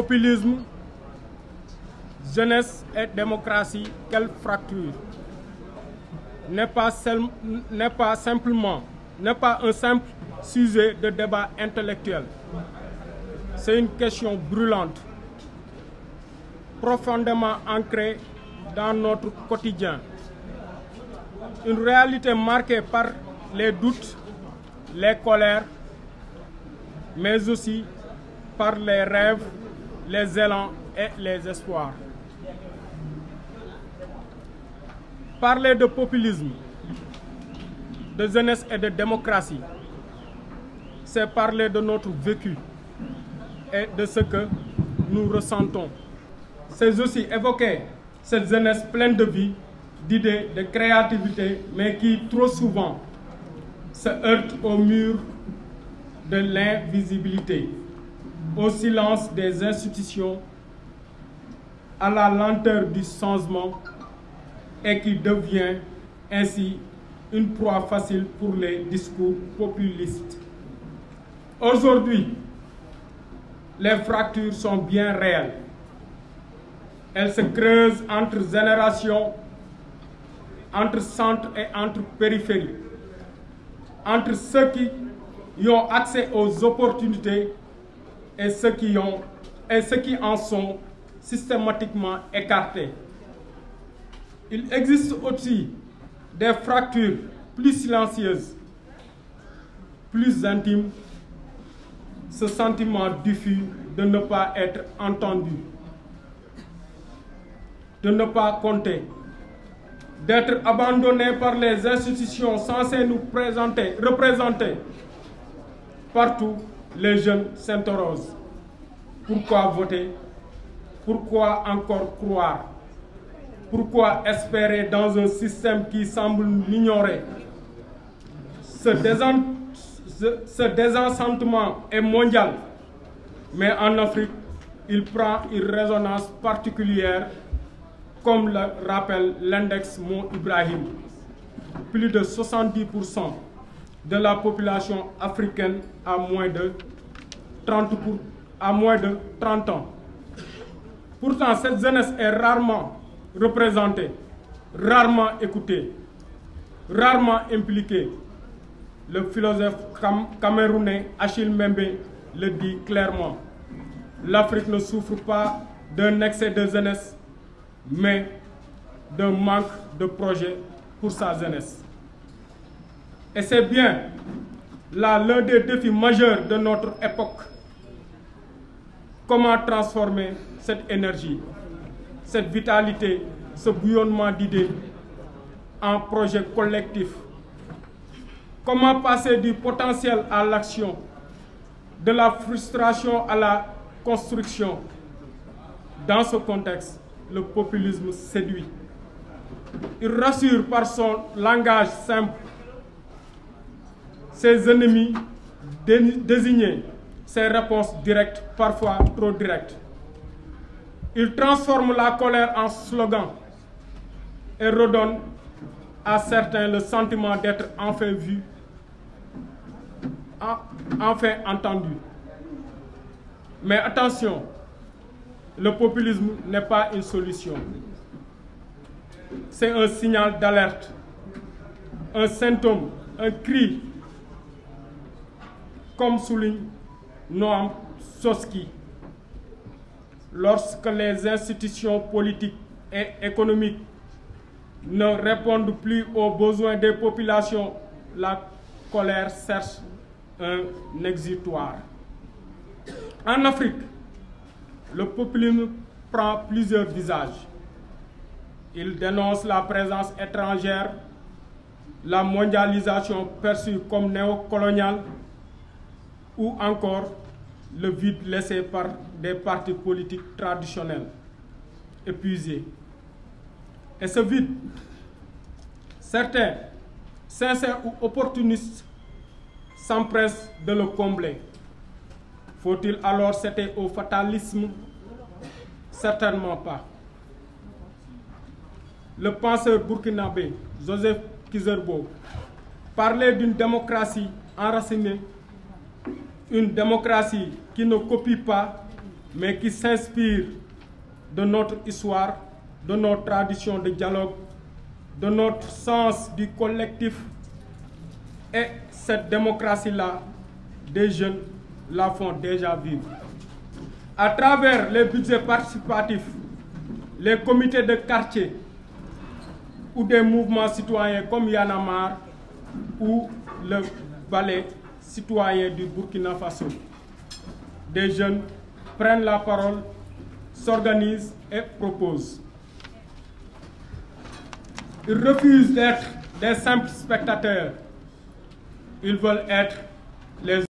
Populisme, jeunesse et démocratie, quelle fracture? N'est pas un simple sujet de débat intellectuel. C'est une question brûlante, profondément ancrée dans notre quotidien. Une réalité marquée par les doutes, les colères, mais aussi par les rêves, les élans et les espoirs. Parler de populisme, de jeunesse et de démocratie, c'est parler de notre vécu et de ce que nous ressentons. C'est aussi évoquer cette jeunesse pleine de vie, d'idées, de créativité, mais qui trop souvent se heurte au mur de l'invisibilité, au silence des institutions, à la lenteur du changement et qui devient ainsi une proie facile pour les discours populistes. Aujourd'hui, les fractures sont bien réelles. Elles se creusent entre générations, entre centres et entre périphéries, entre ceux qui y ont accès aux opportunités et ceux qui en sont systématiquement écartés. Il existe aussi des fractures plus silencieuses, plus intimes, ce sentiment diffus de ne pas être entendu, de ne pas compter, d'être abandonné par les institutions censées nous représenter. Partout, les jeunes s'interrogent. Pourquoi voter? Pourquoi encore croire? Pourquoi espérer dans un système qui semble l'ignorer? Ce désenchantement est mondial, mais en Afrique, il prend une résonance particulière, comme le rappelle l'index Mo Ibrahim. Plus de 70% de la population africaine a moins de 30 ans. Pourtant, cette jeunesse est rarement représentée, rarement écoutée, rarement impliquée. Le philosophe camerounais Achille Mbembe le dit clairement. L'Afrique ne souffre pas d'un excès de jeunesse, mais d'un manque de projet pour sa jeunesse. Et c'est bien là l'un des défis majeurs de notre époque. Comment transformer cette énergie, cette vitalité, ce bouillonnement d'idées en projet collectif? Comment passer du potentiel à l'action, de la frustration à la construction? Dans ce contexte, le populisme séduit. Il rassure par son langage simple ses ennemis désignés, ses réponses directes, parfois trop directes. Il transforme la colère en slogan et redonne à certains le sentiment d'être enfin vu, enfin entendu. Mais attention, le populisme n'est pas une solution. C'est un signal d'alerte, un symptôme, un cri, comme souligne Noam Chomsky. Lorsque les institutions politiques et économiques ne répondent plus aux besoins des populations, la colère cherche un exutoire. En Afrique, le populisme prend plusieurs visages. Il dénonce la présence étrangère, la mondialisation perçue comme néocoloniale, ou encore le vide laissé par des partis politiques traditionnels, épuisés. Et ce vide, certains, sincères ou opportunistes, s'empressent de le combler. Faut-il alors céder au fatalisme? Certainement pas. Le penseur burkinabé Joseph Kizerbo parlait d'une démocratie enracinée, une démocratie qui ne copie pas, mais qui s'inspire de notre histoire, de nos traditions de dialogue, de notre sens du collectif. Et cette démocratie-là, des jeunes la font déjà vivre. À travers les budgets participatifs, les comités de quartier ou des mouvements citoyens comme Y en a marre ou le Balai citoyen du Burkina Faso, des jeunes prennent la parole, s'organisent et proposent. Ils refusent d'être des simples spectateurs. Ils veulent être les